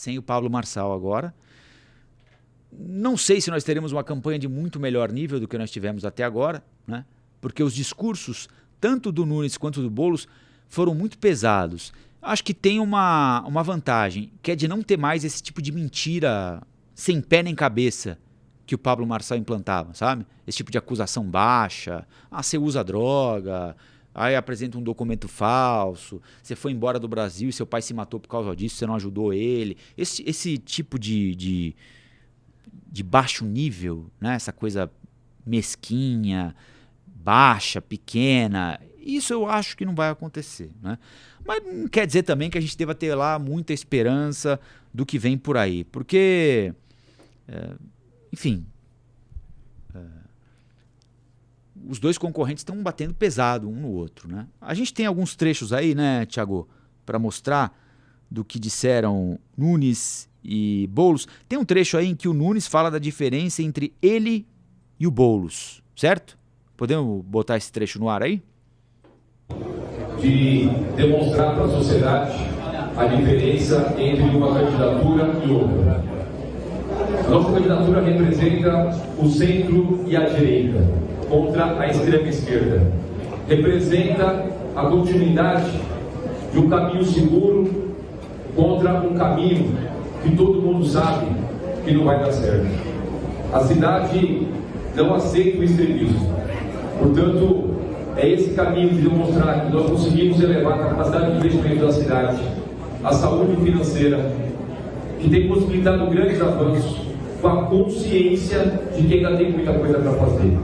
sem o Pablo Marçal agora. Não sei se nós teremos uma campanha de muito melhor nível do que nós tivemos até agora, né? Porque os discursos, tanto do Nunes quanto do Boulos, foram muito pesados. Acho que tem uma vantagem, que é de não ter mais esse tipo de mentira sem pé nem cabeça que o Pablo Marçal implantava, sabe? Esse tipo de acusação baixa, você usa droga, aí apresenta um documento falso, você foi embora do Brasil e seu pai se matou por causa disso, você não ajudou ele. Esse tipo de baixo nível, né? Essa coisa mesquinha, baixa, pequena, isso eu acho que não vai acontecer, né? Mas não quer dizer também que a gente deva ter lá muita esperança do que vem por aí, porque, enfim, os dois concorrentes estão batendo pesado um no outro, né? A gente tem alguns trechos aí, né, Thiago, para mostrar do que disseram Nunes e Boulos. Tem um trecho aí em que o Nunes fala da diferença entre ele e o Boulos, certo? Podemos botar esse trecho no ar aí? De demonstrar para a sociedade a diferença entre uma candidatura e outra. A nossa candidatura representa o centro e a direita contra a extrema esquerda. Representa a continuidade de um caminho seguro contra um caminho que todo mundo sabe que não vai dar certo. A cidade não aceita o extremismo. Portanto, é esse caminho de demonstrar que nós conseguimos elevar a capacidade de investimento da cidade, a saúde financeira, que tem possibilitado grandes avanços, com a consciência de que ainda tem muita coisa para fazer.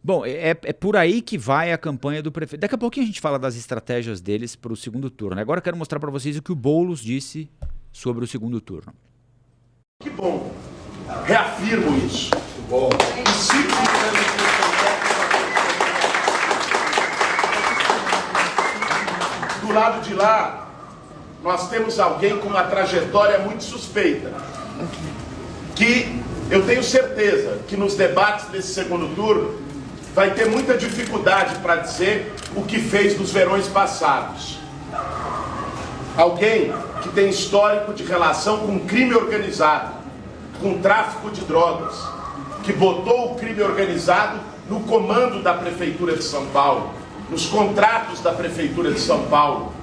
Bom, é por aí que vai a campanha do prefeito. Daqui a pouquinho a gente fala das estratégias deles para o segundo turno. Agora eu quero mostrar para vocês o que o Boulos disse sobre o segundo turno. Que bom. Reafirmo isso. Bom. Do lado de lá, nós temos alguém com uma trajetória muito suspeita, que eu tenho certeza que nos debates desse segundo turno vai ter muita dificuldade para dizer o que fez nos verões passados. Alguém que tem histórico de relação com crime organizado, com tráfico de drogas, que botou o crime organizado no comando da Prefeitura de São Paulo, nos contratos da Prefeitura de São Paulo.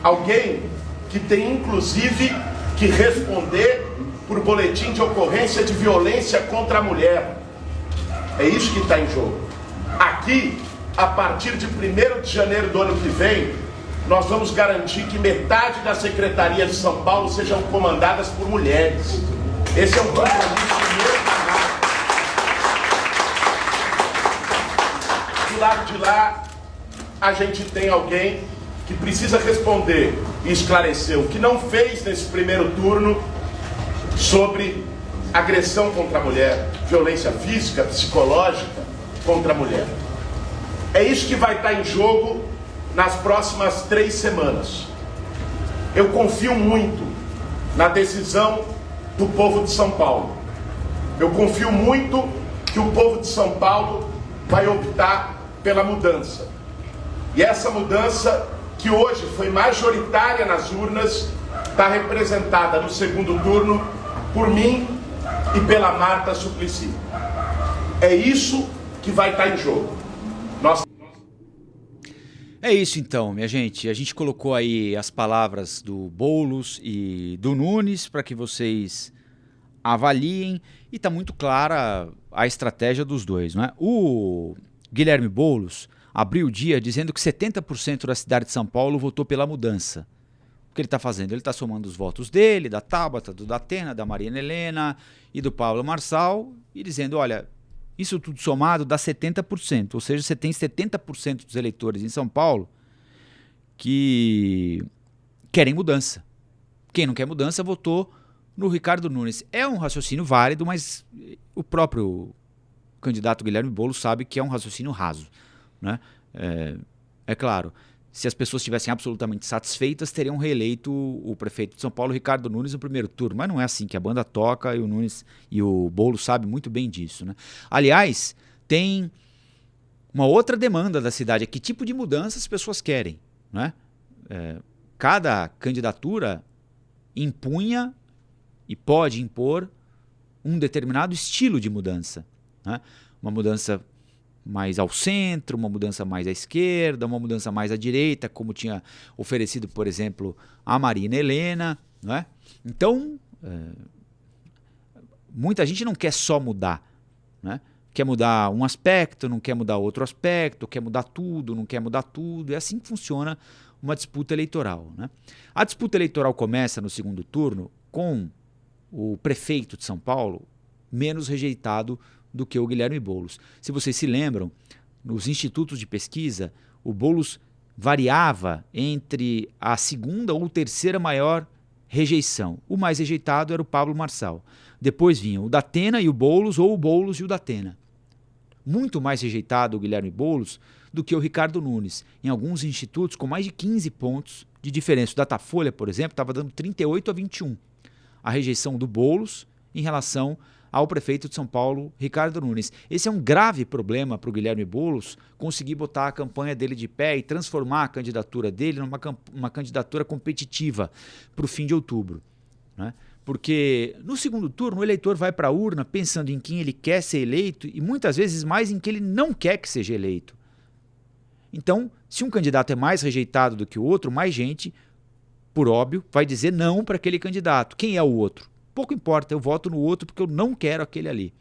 Alguém que tem inclusive que responder por boletim de ocorrência de violência contra a mulher. É isso que está em jogo. Aqui, a partir de 1º de janeiro do ano que vem, nós vamos garantir que metade das secretarias de São Paulo sejam comandadas por mulheres. Esse é um compromisso meu danado. Do lado de lá, a gente tem alguém que precisa responder e esclarecer o que não fez nesse primeiro turno sobre agressão contra a mulher, violência física, psicológica contra a mulher. É isso que vai estar em jogo nas próximas 3 semanas. Eu confio muito na decisão do povo de São Paulo. Eu confio muito que o povo de São Paulo vai optar pela mudança. E essa mudança, que hoje foi majoritária nas urnas, está representada no segundo turno por mim e pela Marta Suplicy. É isso que vai estar em jogo. É isso então, minha gente. A gente colocou aí as palavras do Boulos e do Nunes para que vocês avaliem, e está muito clara a estratégia dos dois, não é? O Guilherme Boulos abriu o dia dizendo que 70% da cidade de São Paulo votou pela mudança. O que ele está fazendo? Ele está somando os votos dele, da Tabata, do Datena, da Mariana Helena e do Pablo Marçal, e dizendo, olha, isso tudo somado dá 70%, ou seja, você tem 70% dos eleitores em São Paulo que querem mudança. Quem não quer mudança votou no Ricardo Nunes. É um raciocínio válido, mas o próprio candidato Guilherme Boulos sabe que é um raciocínio raso, né? É claro, se as pessoas estivessem absolutamente satisfeitas, teriam reeleito o prefeito de São Paulo, Ricardo Nunes, no primeiro turno. Mas não é assim que a banda toca, e o Nunes e o Boulos sabem muito bem disso, né? Aliás, tem uma outra demanda da cidade: é que tipo de mudança as pessoas querem, né? cada candidatura impunha e pode impor um determinado estilo de mudança, né? Uma mudança mais ao centro, uma mudança mais à esquerda, uma mudança mais à direita, como tinha oferecido, por exemplo, a Marina Helena, né? Então, muita gente não quer só mudar, né? Quer mudar um aspecto, não quer mudar outro aspecto, quer mudar tudo, não quer mudar tudo. É assim que funciona uma disputa eleitoral, né? A disputa eleitoral começa no segundo turno com o prefeito de São Paulo menos rejeitado do que o Guilherme Boulos. Se vocês se lembram, nos institutos de pesquisa, o Boulos variava entre a segunda ou terceira maior rejeição. O mais rejeitado era o Pablo Marçal. Depois vinham o Datena e o Boulos, ou o Boulos e o Datena. Muito mais rejeitado o Guilherme Boulos do que o Ricardo Nunes, em alguns institutos com mais de 15 pontos de diferença. O Datafolha, por exemplo, estava dando 38-21. A rejeição do Boulos em relação ao prefeito de São Paulo, Ricardo Nunes. Esse é um grave problema para o Guilherme Boulos conseguir botar a campanha dele de pé e transformar a candidatura dele numa candidatura competitiva para o fim de outubro, né? Porque no segundo turno o eleitor vai para a urna pensando em quem ele quer ser eleito e muitas vezes mais em quem ele não quer que seja eleito. Então, se um candidato é mais rejeitado do que o outro, mais gente, por óbvio, vai dizer não para aquele candidato. Quem é o outro? Pouco importa, eu voto no outro porque eu não quero aquele ali.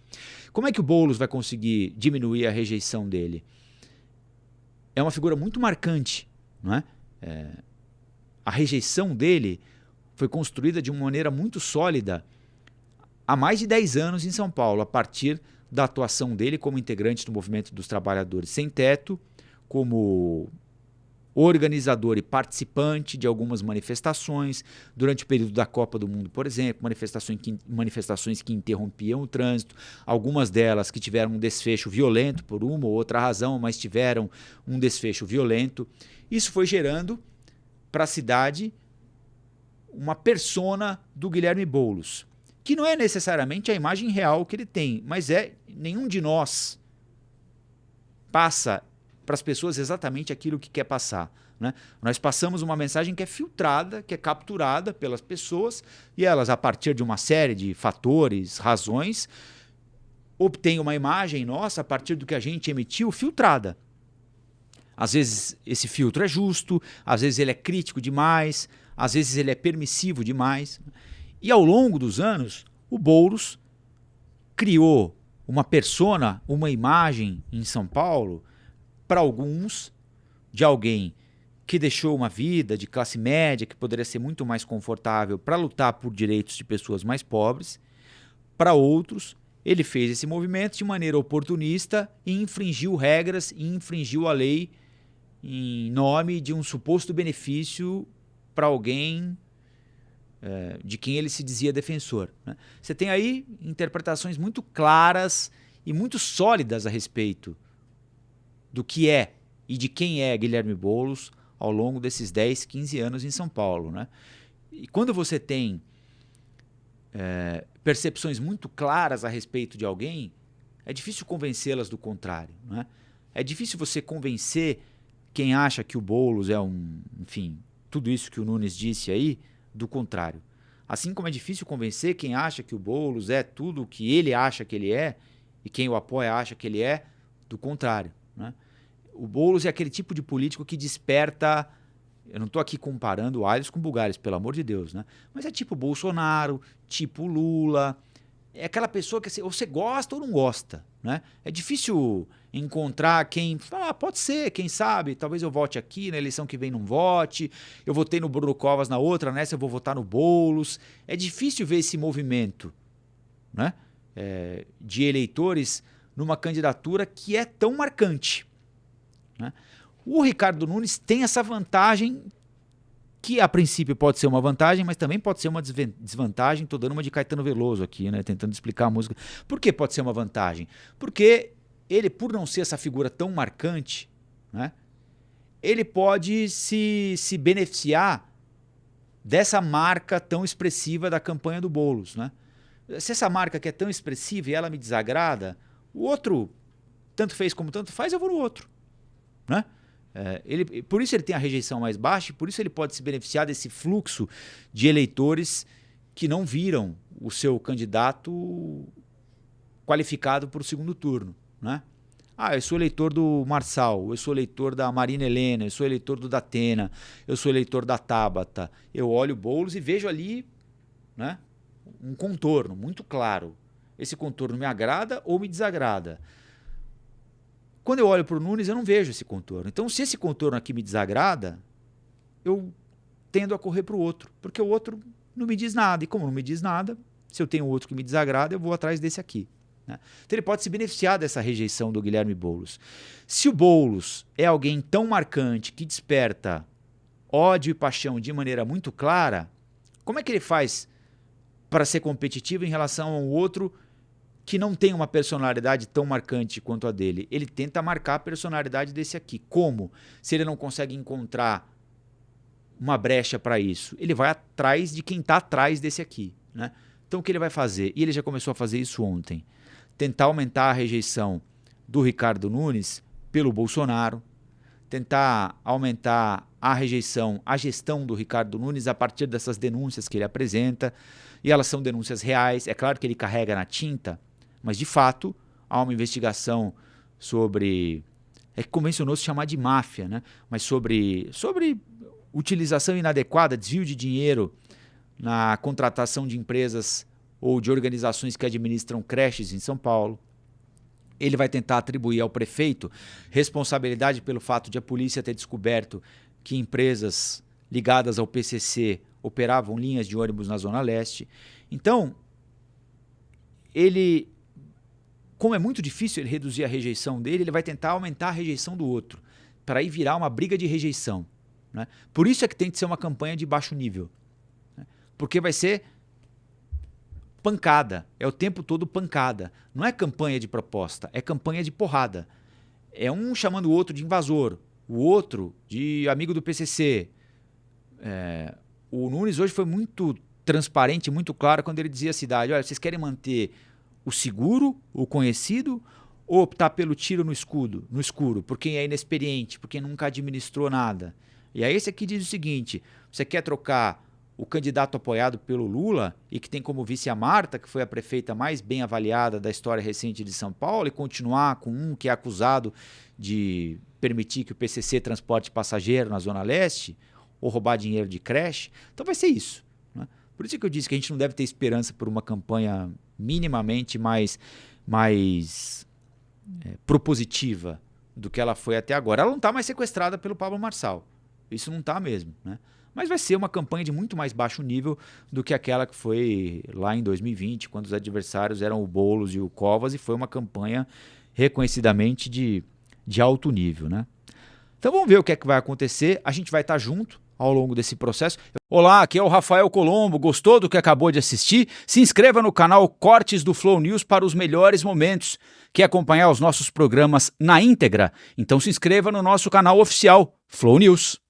Como é que o Boulos vai conseguir diminuir a rejeição dele? É uma figura muito marcante, não é? A rejeição dele foi construída de uma maneira muito sólida há mais de 10 anos em São Paulo, a partir da atuação dele como integrante do Movimento dos Trabalhadores Sem Teto, como organizador e participante de algumas manifestações, durante o período da Copa do Mundo, por exemplo, manifestações que interrompiam o trânsito, algumas delas que tiveram um desfecho violento por uma ou outra razão, mas tiveram um desfecho violento. Isso foi gerando para a cidade uma persona do Guilherme Boulos, que não é necessariamente a imagem real que ele tem, mas nenhum de nós passa para as pessoas exatamente aquilo que quer passar, né? Nós passamos uma mensagem que é filtrada, que é capturada pelas pessoas e elas, a partir de uma série de fatores, razões, obtêm uma imagem nossa a partir do que a gente emitiu filtrada. Às vezes esse filtro é justo, às vezes ele é crítico demais, às vezes ele é permissivo demais. E ao longo dos anos, o Boulos criou uma persona, uma imagem em São Paulo, para alguns, de alguém que deixou uma vida de classe média, que poderia ser muito mais confortável para lutar por direitos de pessoas mais pobres. Para outros, ele fez esse movimento de maneira oportunista e infringiu regras e infringiu a lei em nome de um suposto benefício para alguém de quem ele se dizia defensor, né? Você tem aí interpretações muito claras e muito sólidas a respeito do que é e de quem é Guilherme Boulos ao longo desses 10, 15 anos em São Paulo, né? E quando você tem percepções muito claras a respeito de alguém, é difícil convencê-las do contrário, né? É difícil você convencer quem acha que o Boulos é enfim, tudo isso que o Nunes disse aí, do contrário. Assim como é difícil convencer quem acha que o Boulos é tudo o que ele acha que ele é e quem o apoia acha que ele é, do contrário, né? O Boulos é aquele tipo de político que desperta... Eu não estou aqui comparando alhos com bugalhos, pelo amor de Deus, né? Mas é tipo Bolsonaro, tipo Lula. É aquela pessoa que você gosta ou não gosta, né? É difícil encontrar quem fala, pode ser, quem sabe, talvez eu vote aqui, na eleição que vem não vote, eu votei no Bruno Covas na outra, nessa eu vou votar no Boulos. É difícil ver esse movimento, né? De eleitores numa candidatura que é tão marcante, né? O Ricardo Nunes tem essa vantagem, que a princípio pode ser uma vantagem, mas também pode ser uma desvantagem. Estou dando uma de Caetano Veloso aqui, né? Tentando explicar a música. Por que pode ser uma vantagem? Porque ele, por não ser essa figura tão marcante, né, ele pode se beneficiar dessa marca tão expressiva da campanha do Boulos, né? Se essa marca que é tão expressiva e ela me desagrada, o outro, tanto fez como tanto faz, eu vou no outro, né? Por isso ele tem a rejeição mais baixa e por isso ele pode se beneficiar desse fluxo de eleitores que não viram o seu candidato qualificado para o segundo turno, né? Eu sou eleitor do Marçal, eu sou eleitor da Marina Helena, eu sou eleitor do Datena, eu sou eleitor da Tabata. Eu olho o Boulos e vejo ali, né, um contorno muito claro. Esse contorno me agrada ou me desagrada. Quando eu olho para o Nunes, eu não vejo esse contorno. Então, se esse contorno aqui me desagrada, eu tendo a correr para o outro, porque o outro não me diz nada. E como não me diz nada, se eu tenho outro que me desagrada, eu vou atrás desse aqui, né? Então ele pode se beneficiar dessa rejeição do Guilherme Boulos. Se o Boulos é alguém tão marcante que desperta ódio e paixão de maneira muito clara, como é que ele faz para ser competitivo em relação ao outro que não tem uma personalidade tão marcante quanto a dele? Ele tenta marcar a personalidade desse aqui. Como? Se ele não consegue encontrar uma brecha para isso, ele vai atrás de quem está atrás desse aqui, né? Então o que ele vai fazer? E ele já começou a fazer isso ontem. Tentar aumentar a rejeição do Ricardo Nunes pelo Bolsonaro, tentar aumentar a rejeição à gestão do Ricardo Nunes a partir dessas denúncias que ele apresenta, e elas são denúncias reais. É claro que ele carrega na tinta, mas de fato há uma investigação sobre, que convencionou se chamar de máfia, né? Mas sobre utilização inadequada, desvio de dinheiro na contratação de empresas ou de organizações que administram creches em São Paulo. Ele vai tentar atribuir ao prefeito responsabilidade pelo fato de a polícia ter descoberto que empresas ligadas ao PCC operavam linhas de ônibus na Zona Leste. Então, como é muito difícil ele reduzir a rejeição dele, ele vai tentar aumentar a rejeição do outro, para aí virar uma briga de rejeição, né? Por isso é que tem que ser uma campanha de baixo nível, né? Porque vai ser pancada, é o tempo todo pancada. Não é campanha de proposta, é campanha de porrada. É um chamando o outro de invasor, o outro de amigo do PCC. O Nunes hoje foi muito transparente, muito claro quando ele dizia à cidade: olha, vocês querem manter o seguro, o conhecido, ou optar pelo tiro no escuro, por quem é inexperiente, por quem nunca administrou nada? E aí esse aqui diz o seguinte: você quer trocar o candidato apoiado pelo Lula e que tem como vice a Marta, que foi a prefeita mais bem avaliada da história recente de São Paulo, e continuar com um que é acusado de permitir que o PCC transporte passageiro na Zona Leste ou roubar dinheiro de creche? Então vai ser isso, né? Por isso que eu disse que a gente não deve ter esperança por uma campanha minimamente mais propositiva do que ela foi até agora. Ela não está mais sequestrada pelo Pablo Marçal. Isso não está mesmo, né? Mas vai ser uma campanha de muito mais baixo nível do que aquela que foi lá em 2020, quando os adversários eram o Boulos e o Covas, e foi uma campanha reconhecidamente de alto nível, né? Então vamos ver o que é que vai acontecer. A gente vai estar junto ao longo desse processo. Olá, aqui é o Rafael Colombo. Gostou do que acabou de assistir? Se inscreva no canal Cortes do Flow News para os melhores momentos. Quer acompanhar os nossos programas na íntegra? Então se inscreva no nosso canal oficial, Flow News.